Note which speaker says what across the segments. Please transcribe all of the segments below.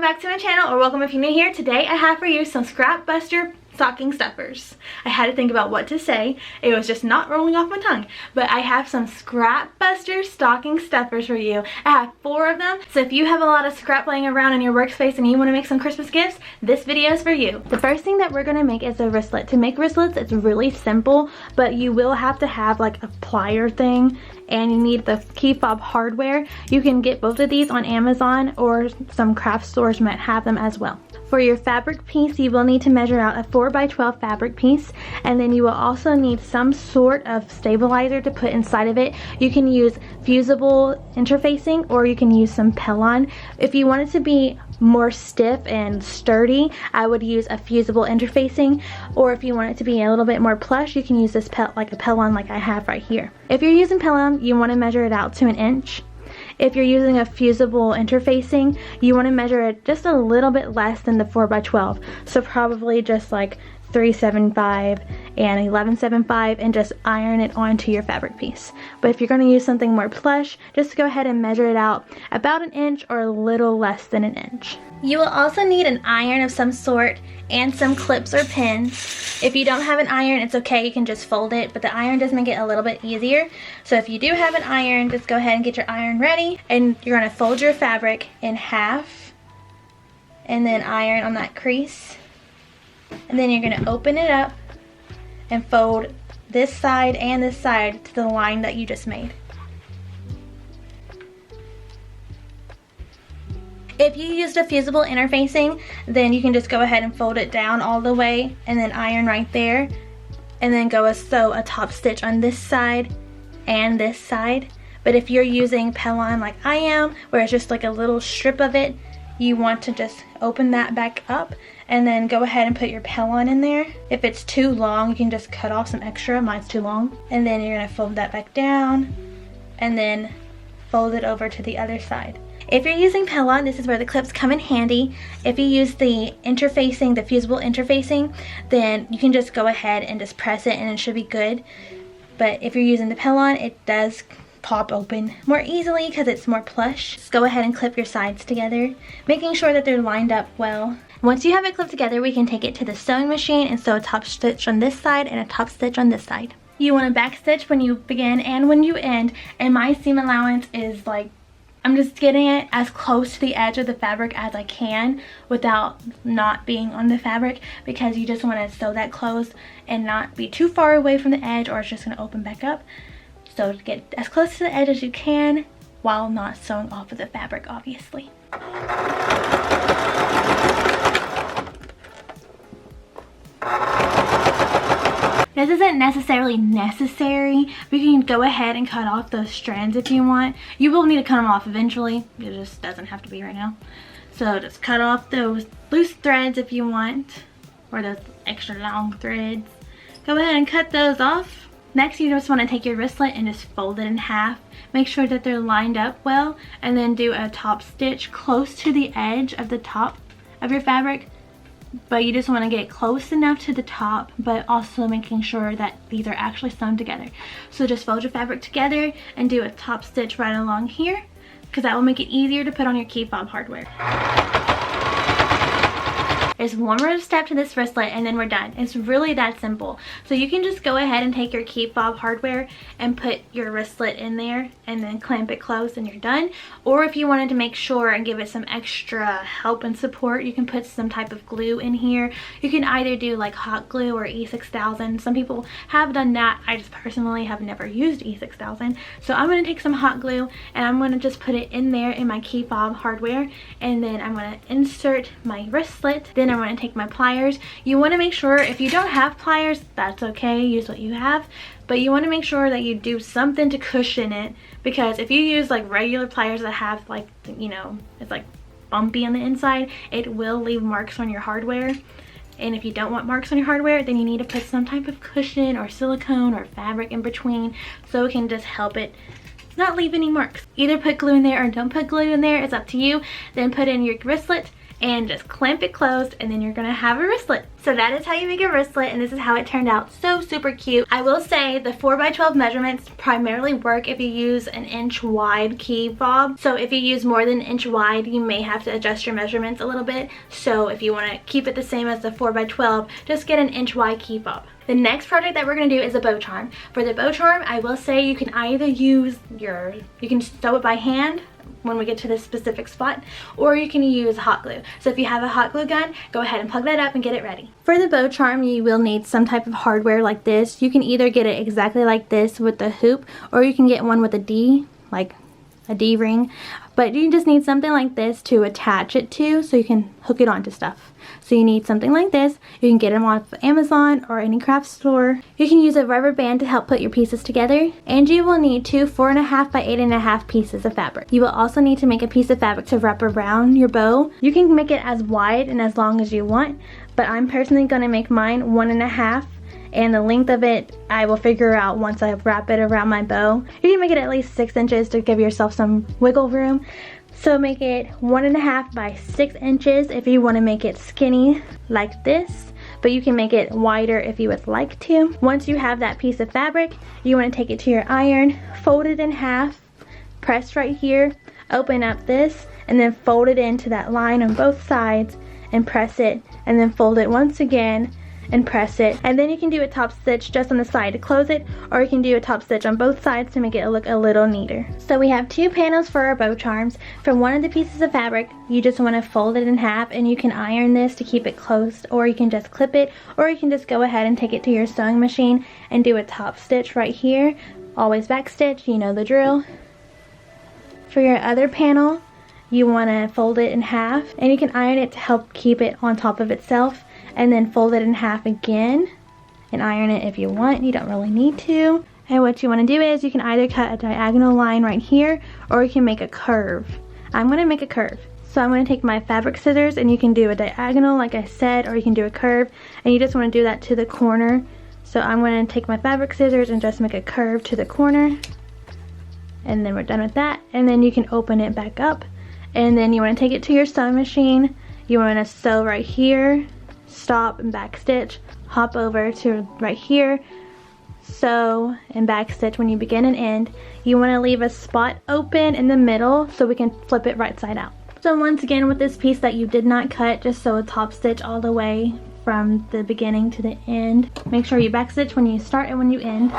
Speaker 1: back to my channel, or welcome if you're new here. Today I have for you some Scrap Buster stocking stuffers. I had to think about what to say. It was just not rolling off my tongue. But I have some Scrap Buster stocking stuffers for you. I have 4 of them. So if you have a lot of scrap laying around in your workspace and you want to make some Christmas gifts, this video is for you. The first thing that we're going to make is a wristlet. To make wristlets, it's really simple, but you will have to have like a plier thing, and you need the key fob hardware. You can get both of these on Amazon, or some craft stores might have them as well. For your fabric piece, you will need to measure out a 4x12 fabric piece, and then you will also need some sort of stabilizer to put inside of it. You can use fusible interfacing, or you can use some Pellon. If you want it to be more stiff and sturdy, I would use a fusible interfacing, or if you want it to be a little bit more plush, you can use this like a Pellon like I have right here. If you're using Pellon, you want to measure it out to 1 inch. If you're using a fusible interfacing, you want to measure it just a little bit less than the 4x12, so probably just like 375 and 1175, and just iron it onto your fabric piece. But if you're going to use something more plush, just go ahead and measure it out about 1 inch or a little less than 1 inch. You will also need an iron of some sort and some clips or pins. If you don't have an iron, it's okay, you can just fold it, but the iron does make it a little bit easier. So if you do have an iron, just go ahead and get your iron ready, and you're going to fold your fabric in half and then iron on that crease. And then you're going to open it up and fold this side and this side to the line that you just made. If you used a fusible interfacing, then you can just go ahead and fold it down all the way and then iron right there, and then go sew a top stitch on this side and this side. But if you're using Pellon like I am, where it's just like a little strip of it, you want to just open that back up and then go ahead and put your Pellon in there. If it's too long, you can just cut off some extra. Mine's too long. And then you're going to fold that back down and then fold it over to the other side. If you're using Pellon, this is where the clips come in handy. If you use the interfacing, the fusible interfacing, then you can just go ahead and just press it and it should be good. But if you're using the Pellon, it does pop open more easily because it's more plush. Just go ahead and clip your sides together, making sure that they're lined up well. Once you have it clipped together, we can take it to the sewing machine and sew a top stitch on this side and a top stitch on this side. You want to back stitch when you begin and when you end, and my seam allowance is like, I'm just getting it as close to the edge of the fabric as I can without not being on the fabric, because you just want to sew that close and not be too far away from the edge, or it's just going to open back up. So get as close to the edge as you can while not sewing off of the fabric, obviously. This isn't necessarily necessary, but you can go ahead and cut off those strands if you want. You will need to cut them off eventually. It just doesn't have to be right now. So just cut off those loose threads if you want, or those extra long threads. Go ahead and cut those off. Next, you just want to take your wristlet and just fold it in half. Make sure that they're lined up well, and then do a top stitch close to the edge of the top of your fabric. But you just want to get close enough to the top, but also making sure that these are actually sewn together. So just fold your fabric together and do a top stitch right along here, because that will make it easier to put on your key fob hardware. There's one more step to this wristlet and then we're done. It's really that simple. So you can just go ahead and take your key fob hardware and put your wristlet in there and then clamp it closed and you're done. Or if you wanted to make sure and give it some extra help and support, you can put some type of glue in here. You can either do like hot glue or E6000. Some people have done that. I just personally have never used E6000. So I'm going to take some hot glue and I'm going to just put it in there in my key fob hardware, and then I'm going to insert my wristlet. Then I'm going to take my pliers. You want to make sure, if you don't have pliers, that's okay, use what you have, but you want to make sure that you do something to cushion it, because if you use like regular pliers that have like, you know, it's like bumpy on the inside, it will leave marks on your hardware. And if you don't want marks on your hardware, then you need to put some type of cushion or silicone or fabric in between, so it can just help it not leave any marks. Either put glue in there or don't put glue in there, it's up to you. Then put in your wristlet and just clamp it closed, and then you're gonna have a wristlet. So that is how you make a wristlet, and this is how it turned out. So super cute. I will say the 4x12 measurements primarily work if you use an inch wide key fob. So if you use more than an inch wide, you may have to adjust your measurements a little bit. So if you want to keep it the same as the 4x12, just get an inch wide key fob. The next project that we're going to do is a bow charm. For the bow charm, I will say you can either use you can sew it by hand when we get to this specific spot, or you can use hot glue. So if you have a hot glue gun, go ahead and plug that up and get it ready. For the bow charm, you will need some type of hardware like this. You can either get it exactly like this with the hoop, or you can get one with a D, like a D ring, but you just need something like this to attach it to so you can hook it onto stuff. So you need something like this. You can get them off of Amazon or any craft store. You can use a rubber band to help put your pieces together, and you will need two 4.5 by 8.5 pieces of fabric. You will also need to make a piece of fabric to wrap around your bow. You can make it as wide and as long as you want, but I'm personally going to make mine 1.5. And the length of it I will figure out once I wrap it around my bow. You can make it at least 6 inches to give yourself some wiggle room. So make it 1.5 by 6 inches if you want to make it skinny like this, but you can make it wider if you would like to. Once you have that piece of fabric, you want to take it to your iron, fold it in half, press right here, open up this, and then fold it into that line on both sides and press it, and then fold it once again and press it, and then you can do a top stitch just on the side to close it, or you can do a top stitch on both sides to make it look a little neater. So we have 2 panels for our bow charms. For one of the pieces of fabric, you just want to fold it in half, and you can iron this to keep it closed, or you can just clip it, or you can just go ahead and take it to your sewing machine and do a top stitch right here. Always back stitch, you know the drill. For your other panel, you want to fold it in half, and you can iron it to help keep it on top of itself, and then fold it in half again and iron it if you want. You don't really need to. And what you want to do is you can either cut a diagonal line right here, or you can make a curve. I'm going to make a curve. So I'm going to take my fabric scissors, and you can do a diagonal like I said, or you can do a curve, and you just want to do that to the corner. So I'm going to take my fabric scissors and just make a curve to the corner, and then we're done with that. And then you can open it back up, and then you want to take it to your sewing machine. You want to sew right here, stop and back stitch, hop over to right here, sew and back stitch when you begin and end. You want to leave a spot open in the middle so we can flip it right side out. So once again, with this piece that you did not cut, just sew a top stitch all the way from the beginning to the end. Make sure you back stitch when you start and when you end.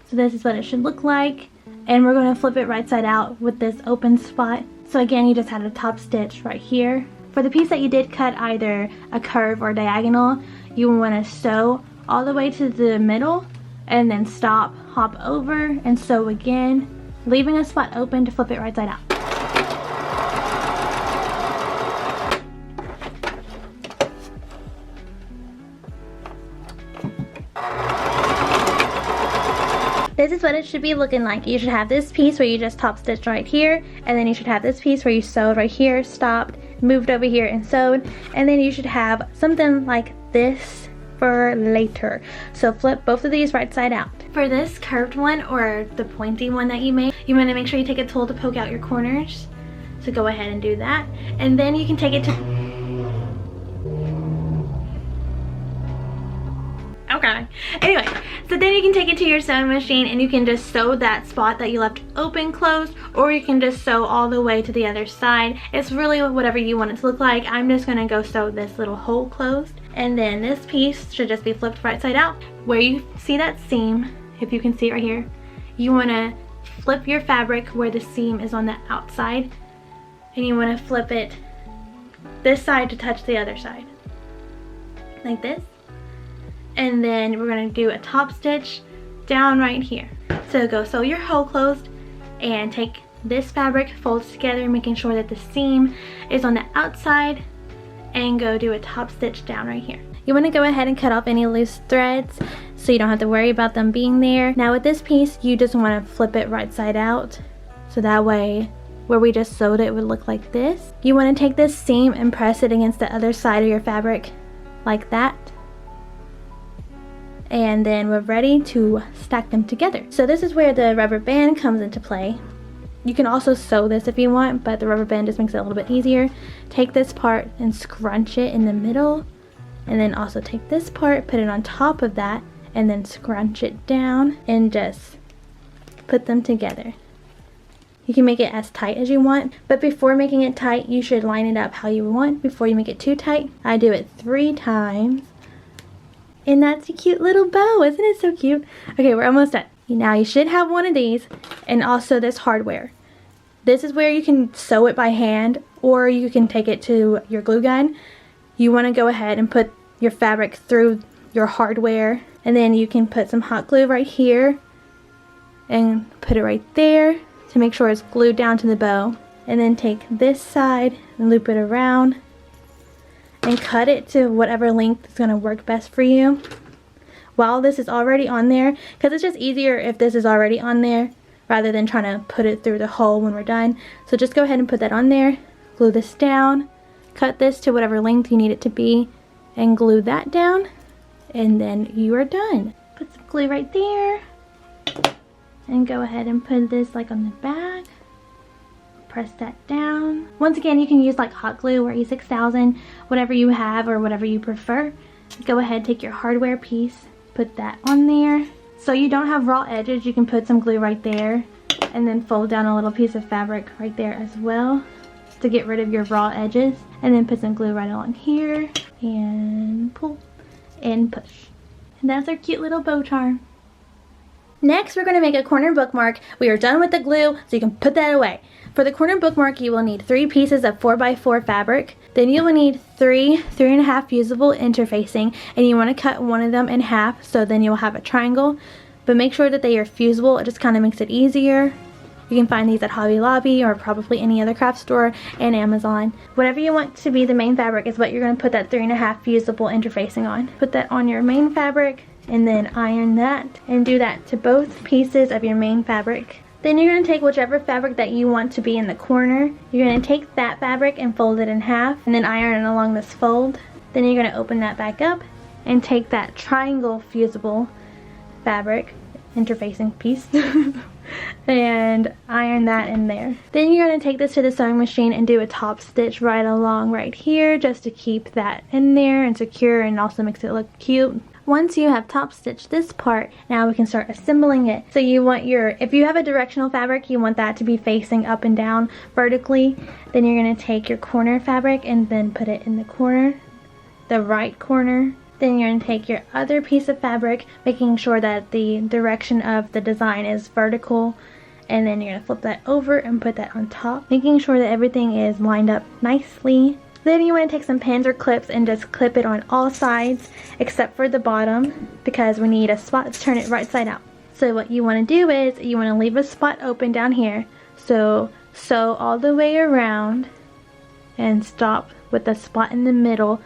Speaker 1: So this is what it should look like. And we're going to flip it right side out with this open spot. So again, you just had a top stitch right here. For the piece that you did cut either a curve or diagonal, you want to sew all the way to the middle, and then stop, hop over, and sew again, leaving a spot open to flip it right side out. This is what it should be looking like. You should have this piece where you just top stitched right here, and then you should have this piece where you sewed right here, stopped, moved over here and sewed, and then you should have something like this for later. So flip both of these right side out. For this curved one, or the pointy one that you made, you want to make sure you take a tool to poke out your corners. So go ahead and do that, and then you can take it to okay. Anyway, so then you can take it to your sewing machine, and you can just sew that spot that you left open closed, or you can just sew all the way to the other side. It's really whatever you want it to look like. I'm just gonna go sew this little hole closed, and then this piece should just be flipped right side out. Where you see that seam, if you can see it right here, you wanna flip your fabric where the seam is on the outside, and you wanna flip it this side to touch the other side, like this. And then we're going to do a top stitch down right here. So go sew your hole closed, and take this fabric, fold it together, making sure that the seam is on the outside, and go do a top stitch down right here. You want to go ahead and cut off any loose threads so you don't have to worry about them being there. Now with this piece, you just want to flip it right side out, so that way where we just sewed it would look like this. You want to take this seam and press it against the other side of your fabric like that. and then we're ready to stack them together. So this is where the rubber band comes into play. You can also sew this if you want, but the rubber band just makes it a little bit easier. Take this part and scrunch it in the middle, and then also take this part, put it on top of that, and then scrunch it down and just put them together. You can make it as tight as you want, but before making it tight, you should line it up how you want before you make it too tight. I do it 3 times. And that's a cute little bow, isn't it so cute? Okay, we're almost done. Now you should have one of these, and also this hardware. This is where you can sew it by hand, or you can take it to your glue gun. You want to go ahead and put your fabric through your hardware, and then you can put some hot glue right here and put it right there to make sure it's glued down to the bow. And then take this side and loop it around and cut it to whatever length is going to work best for you. While this is already on there, because it's just easier if this is already on there rather than trying to put it through the hole when we're done. So just go ahead and put that on there, glue this down, cut this to whatever length you need it to be, and glue that down, and then you are done. Put some glue right there, and go ahead and put this like on the back. Press that down. Once again, you can use like hot glue or E6000, whatever you have or whatever you prefer. Go ahead, take your hardware piece, put that on there. So you don't have raw edges, you can put some glue right there, and then fold down a little piece of fabric right there as well to get rid of your raw edges, and then put some glue right along here and pull and push. And that's our cute little bow charm. Next, we're going to make a corner bookmark. We are done with the glue, so you can put that away. For the corner bookmark, you will need 3 pieces of 4x4 fabric. Then you will need 3.5 fusible interfacing, and you want to cut one of them in half, so then you'll have a triangle. But make sure that they are fusible. It just kind of makes it easier. You can find these at Hobby Lobby or probably any other craft store and Amazon. Whatever you want to be the main fabric is what you're going to put that 3.5 fusible interfacing on. Put that on your main fabric and then iron that, and do that to both pieces of your main fabric. Then you're going to take whichever fabric that you want to be in the corner. You're going to take that fabric and fold it in half, and then iron it along this fold. Then you're going to open that back up and take that triangle fusible fabric interfacing piece and iron that in there. Then you're going to take this to the sewing machine and do a top stitch right along right here, just to keep that in there and secure, and also makes it look cute. Once you have top stitched this part, now we can start assembling it. So you want if you have a directional fabric, you want that to be facing up and down vertically. Then you're going to take your corner fabric and then put it in the corner, the right corner. Then you're going to take your other piece of fabric, making sure that the direction of the design is vertical, and then you're going to flip that over and put that on top, making sure that everything is lined up nicely. Then you want to take some pins or clips and just clip it on all sides except for the bottom, because we need a spot to turn it right side out. So what you want to do is you want to leave a spot open down here. So sew all the way around and stop with a spot in the middle,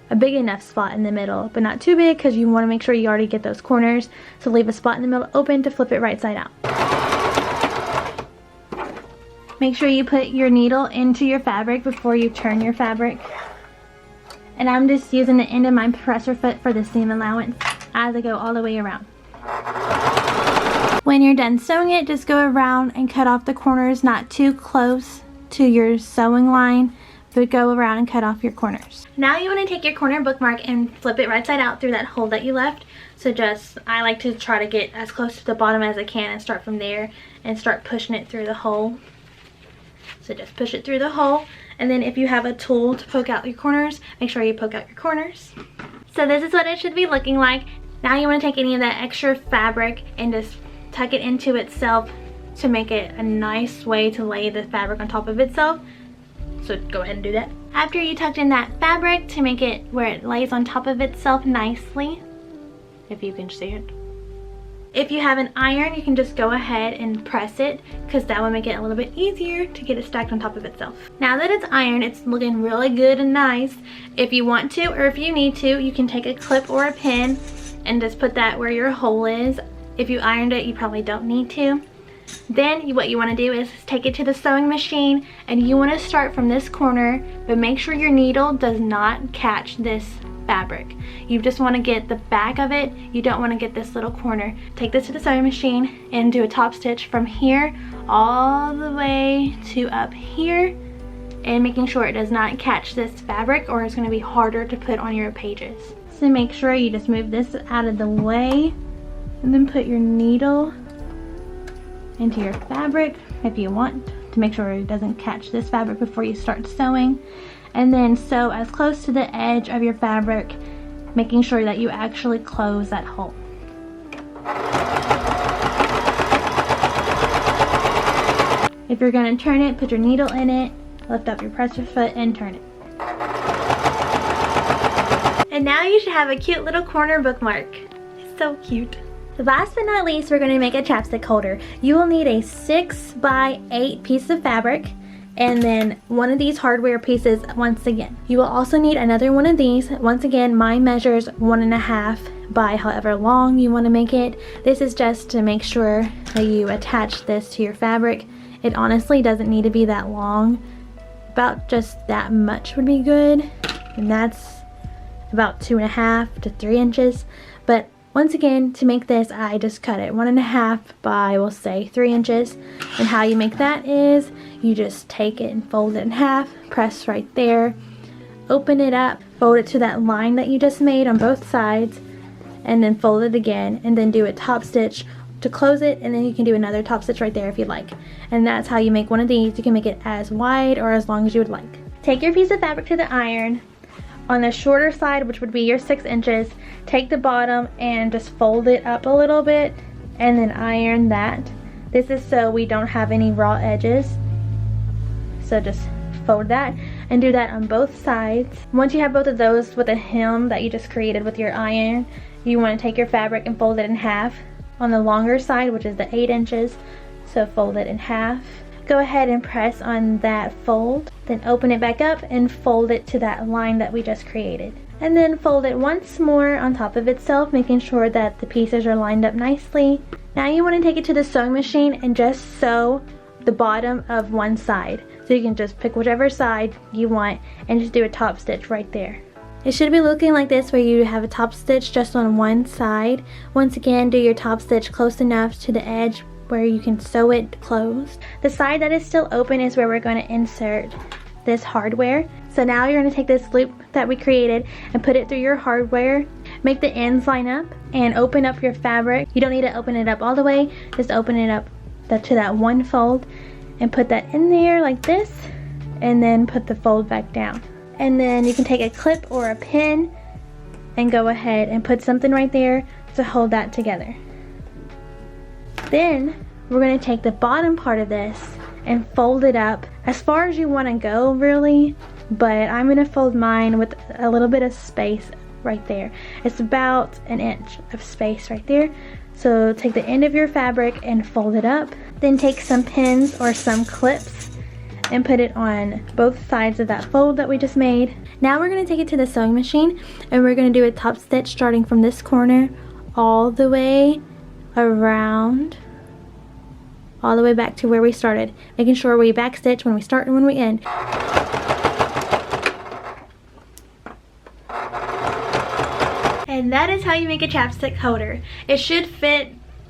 Speaker 1: a big enough spot in the middle, but not too big because you want to make sure you already get those corners. So leave a spot in the middle open to flip it right side out. Make sure you put your needle into your fabric before you turn your fabric. And I'm just using the end of my presser foot for the seam allowance as I go all the way around. When you're done sewing it, just go around and cut off the corners, not too close to your sewing line, but go around and cut off your corners. Now you want to take your corner bookmark and flip it right side out through that hole that you left. So I like to try to get as close to the bottom as I can and start from there and start pushing it through the hole. So just push it through the hole, and then if you have a tool to poke out your corners, make sure you poke out your corners. So this is what it should be looking like. Now you want to take any of that extra fabric and just tuck it into itself to make it a nice way to lay the fabric on top of itself. So go ahead and do that. After you tucked in that fabric to make it where it lays on top of itself nicely, if you can see it. If you have an iron, you can just go ahead and press it, because that will make it a little bit easier to get it stacked on top of itself. Now that it's ironed, it's looking really good and nice. If you want to, or if you need to, you can take a clip or a pin and just put that where your hole is. If you ironed it, you probably don't need to. Then what you want to do is take it to the sewing machine, and you want to start from this corner, but make sure your needle does not catch this fabric. You just want to get the back of it. You don't want to get this little corner. Take this to the sewing machine and do a top stitch from here all the way to up here, and making sure it does not catch this fabric or it's going to be harder to put on your pages. So make sure you just move this out of the way and then put your needle into your fabric if you want, to make sure it doesn't catch this fabric before you start sewing. And then sew as close to the edge of your fabric, making sure that you actually close that hole. If you're going to turn it, put your needle in it, lift up your presser foot and turn it. And now you should have a cute little corner bookmark. It's so cute. Last but not least, we're going to make a chapstick holder. You will need a 6x8 piece of fabric and then one of these hardware pieces once again. You will also need another one of these. Once again, mine measures 1.5 by however long you want to make it. This is just to make sure that you attach this to your fabric. It honestly doesn't need to be that long. About just that much would be good, and that's about 2.5 to 3 inches. But once again, to make this, I just cut it 1.5 by, we'll say, 3 inches. And how you make that is you just take it and fold it in half, press right there, open it up, fold it to that line that you just made on both sides, and then fold it again, and then do a top stitch to close it, and then you can do another top stitch right there if you'd like. And that's how you make one of these. You can make it as wide or as long as you would like. Take your piece of fabric to the iron. On the shorter side, which would be your 6 inches, take the bottom and just fold it up a little bit and then iron that. This is so we don't have any raw edges. So just fold that and do that on both sides. Once you have both of those with a hem that you just created with your iron, you want to take your fabric and fold it in half. On the longer side, which is the 8 inches, so fold it in half. Go ahead and press on that fold, then open it back up and fold it to that line that we just created. And then fold it once more on top of itself, making sure that the pieces are lined up nicely. Now you want to take it to the sewing machine and just sew the bottom of one side. So you can just pick whichever side you want and just do a top stitch right there. It should be looking like this, where you have a top stitch just on one side. Once again, do your top stitch close enough to the edge where you can sew it closed. The side that is still open is where we're going to insert this hardware. So now you're going to take this loop that we created and put it through your hardware. Make the ends line up and open up your fabric. You don't need to open it up all the way, just open it up to that one fold and put that in there like this, and then put the fold back down. And then you can take a clip or a pin and go ahead and put something right there to hold that together. Then we're going to take the bottom part of this and fold it up as far as you want to go, really, but I'm going to fold mine with a little bit of space right there. It's about 1 inch of space right there. So take the end of your fabric and fold it up. Then take some pins or some clips and put it on both sides of that fold that we just made. Now we're going to take it to the sewing machine and we're going to do a top stitch starting from this corner all the way around, all the way back to where we started, making sure we back stitch when we start and when we end. And that is how you make a chapstick holder. It should fit,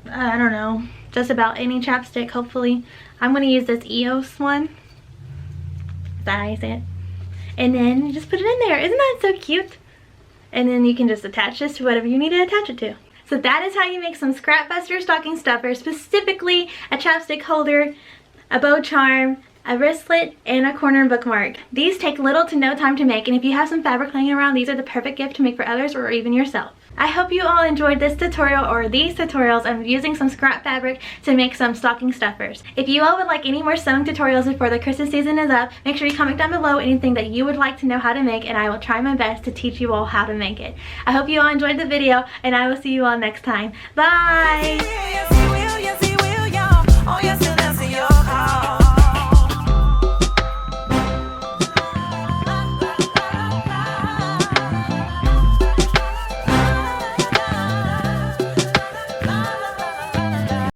Speaker 1: I don't know, just about any chapstick, hopefully. I'm going to use this EOS one. Is that how you say it? And then you just put it in there. Isn't that so cute? And then you can just attach this to whatever you need to attach it to. So that is how you make some Scrap Buster stocking stuffers, specifically a chapstick holder, a bow charm, a wristlet, and a corner bookmark. These take little to no time to make, and if you have some fabric laying around, these are the perfect gift to make for others or even yourself. I hope you all enjoyed this tutorial or these tutorials of using some scrap fabric to make some stocking stuffers. If you all would like any more sewing tutorials before the Christmas season is up, make sure you comment down below anything that you would like to know how to make, and I will try my best to teach you all how to make it. I hope you all enjoyed the video, and I will see you all next time. Bye!